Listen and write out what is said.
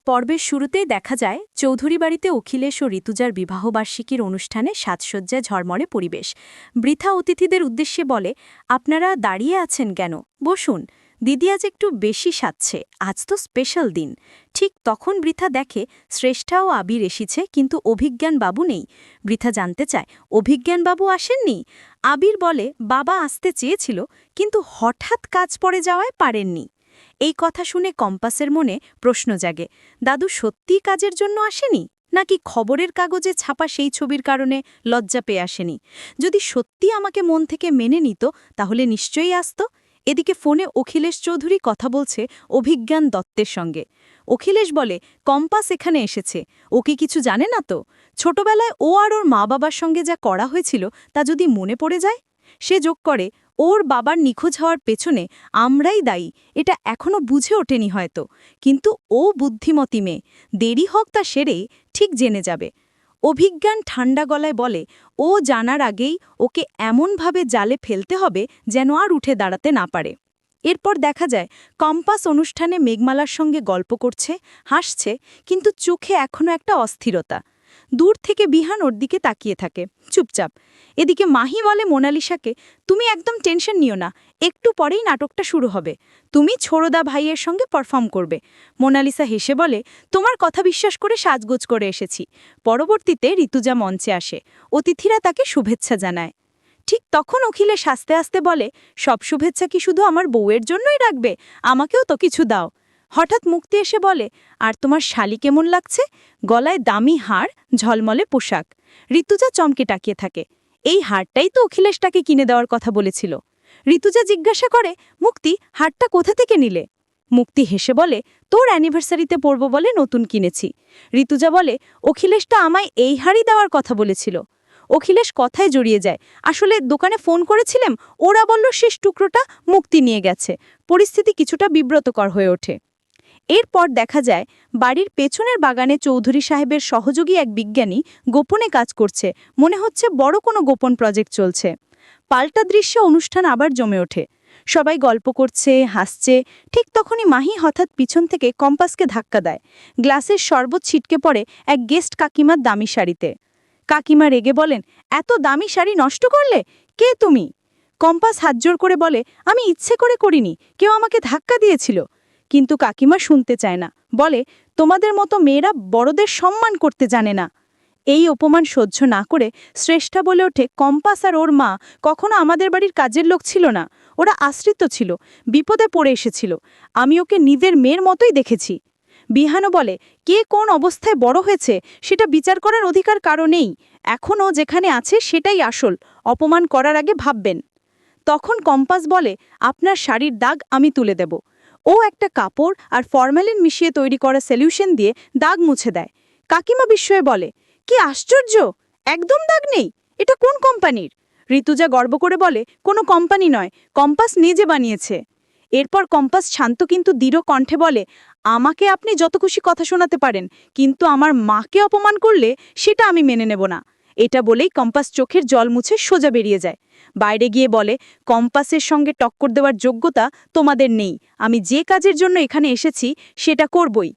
পর্বের শুরুতেই দেখা যায় চৌধুরী বাড়িতে অখিলেশ ও ঋতুজার বিবাহবার্ষিকীর অনুষ্ঠানে সাজসজ্জায় ঝরমরে পরিবেশ। বৃথা অতিথিদের উদ্দেশ্যে বলে, আপনারা দাঁড়িয়ে আছেন কেন, বসুন, দিদি আজ একটু বেশি সাজছে, আজ তো স্পেশাল দিন। ঠিক তখন বৃথা দেখে শ্রেষ্ঠা ও আবির এসেছে, কিন্তু অভিজ্ঞান বাবু নেই। বৃথা জানতে চায়, অভিজ্ঞান বাবু আসেননি? আবির বলে, বাবা আসতে চেয়েছিল, কিন্তু হঠাৎ কাজ পড়ে যাওয়ায় পারেননি। এই কথা শুনে কম্পাসের মনে প্রশ্ন জাগে, দাদু সত্যিই কাজের জন্য আসেনি, নাকি খবরের কাগজে ছাপা সেই ছবির কারণে লজ্জা পেয়ে আসেনি? যদি সত্যি আমাকে মন থেকে মেনে নিত, তাহলে নিশ্চয়ই আসত। এদিকে ফোনে অখিলেশ চৌধুরী কথা বলছে অভিজ্ঞান দত্তের সঙ্গে। অখিলেশ বলে, কম্পাস এখানে এসেছে, ও কি কিছু জানে না তো? ছোটবেলায় ও আর ওর মা বাবার সঙ্গে যা করা হয়েছিল তা যদি মনে পড়ে যায়। সে যোগ করে, ওর বাবার নিখোঁজ হওয়ার পেছনে আমরাই দায়ী, এটা এখনো বুঝে ওঠেনি হয়তো, কিন্তু ও বুদ্ধিমতী মেয়ে, দেরি হোক তা সেরে ঠিক জেনে যাবে। অভিজ্ঞান ঠান্ডা গলায় বলে, ও জানার আগেই ওকে এমনভাবে জালে ফেলতে হবে যেন আর উঠে দাঁড়াতে না পারে। এরপর দেখা যায় কম্পাস অনুষ্ঠানে মেঘমালার সঙ্গে গল্প করছে, হাসছে, কিন্তু চোখে এখনো একটা অস্থিরতা। দূর থেকে বিহান ওর দিকে তাকিয়ে থাকে, চুপচাপ। এদিকে মাহি বলে মোনালিসাকে, তুমি একদম টেনশন নিও না, একটু পরেই নাটকটা শুরু হবে, তুমি ছোড়দা ভাইয়ের সঙ্গে পারফর্ম করবে। মোনালিসা হেসে বলে, তোমার কথা বিশ্বাস করে সাজগোজ করে এসেছি। পরবর্তীতে ঋতুজা মঞ্চে আসে, অতিথিরা তাকে শুভেচ্ছা জানায়। ঠিক তখন অখিলেশ আস্তে আস্তে বলে, সব শুভেচ্ছা কি শুধু আমার বউয়ের জন্যই রাখবে? আমাকেও তো কিছু দাও। হঠাৎ মুক্তি এসে বলে, আর তোমার শালি কেমন লাগছে? গলায় দামি হার, ঝলমলে পোশাক। ঋতুজা চমকে তাকিয়ে থাকে, এই হারটাই তো অখিলেশ তাকে কিনে দেওয়ার কথা বলেছিল। ঋতুজা জিজ্ঞাসা করে, মুক্তি, হারটা কোথা থেকে নিলে? মুক্তি হেসে বলে, তোর অ্যানিভার্সারিতে পরব বলে নতুন কিনেছি। ঋতুজা বলে, অখিলেশটা আমায় এই হারই দেওয়ার কথা বলেছিল। অখিলেশ কথায় জড়িয়ে যায়, আসলে দোকানে ফোন করেছিলাম, ওরা বলল শেষ টুকরোটা মুক্তি নিয়ে গেছে। পরিস্থিতি কিছুটা বিব্রতকর হয়ে ওঠে। এরপর দেখা যায় বাড়ির পেছনের বাগানে চৌধুরী সাহেবের সহযোগী এক বিজ্ঞানী গোপনে কাজ করছে, মনে হচ্ছে বড় কোনো গোপন প্রজেক্ট চলছে। পাল্টা দৃশ্যে অনুষ্ঠান আবার জমে ওঠে, সবাই গল্প করছে, হাসছে। ঠিক তখনই মাহি হঠাৎ পিছন থেকে কম্পাসকে ধাক্কা দেয়। গ্লাসের শরবত ছিটকে পড়ে এক গেস্ট কাকিমার দামি শাড়িতে। কাকিমা রেগে বলেন, এত দামি শাড়ি নষ্ট করলে? কে তুমি? কম্পাস হাতজোড় করে বলে, আমি ইচ্ছে করে করিনি, কেউ আমাকে ধাক্কা দিয়েছিল। কিন্তু কাকিমা শুনতে চায় না, বলে, তোমাদের মতো মেয়েরা বড়দের সম্মান করতে জানে না। এই অপমান সহ্য না করে শ্রেষ্ঠা বলে ওঠে, কম্পাস আর ওর মা কখনো আমাদের বাড়ির কাজের লোক ছিল না, ওরা আশ্রিত ছিল, বিপদে পড়ে এসেছিল, আমি ওকে নিজের মেয়ের মতোই দেখেছি। বিহানও বলে, কে কোন অবস্থায় বড় হয়েছে সেটা বিচার করার অধিকার কারো নেই, এখনও যেখানে আছে সেটাই আসল, অপমান করার আগে ভাববেন। তখন কম্পাস বলে, আপনার শাড়ির দাগ আমি তুলে দেব। ও একটা কাপড় আর ফরম্যালিন মিশিয়ে তৈরি করা সলিউশন দিয়ে দাগ মুছে দেয়। কাকিমা বিস্ময়ে বলে, কি আশ্চর্য, একদম দাগ নেই, এটা কোন কোম্পানির? ঋতুজা গর্ব করে বলে, কোনো কোম্পানি নয়, কম্পাস নিজে বানিয়েছে। এরপর কম্পাস শান্ত কিন্তু দৃঢ় কণ্ঠে বলে, আমাকে আপনি যত খুশি কথা শোনাতে পারেন, কিন্তু আমার মাকে অপমান করলে সেটা আমি মেনে নেব না। এটা বলেই কম্পাস চোখের জল মুছে সোজা বেরিয়ে যায়। বাইরে গিয়ে বলে, কম্পাসের সঙ্গে টক্কর দেওয়ার যোগ্যতা তোমাদের নেই, আমি যে কাজের জন্য এখানে এসেছি সেটা করবই।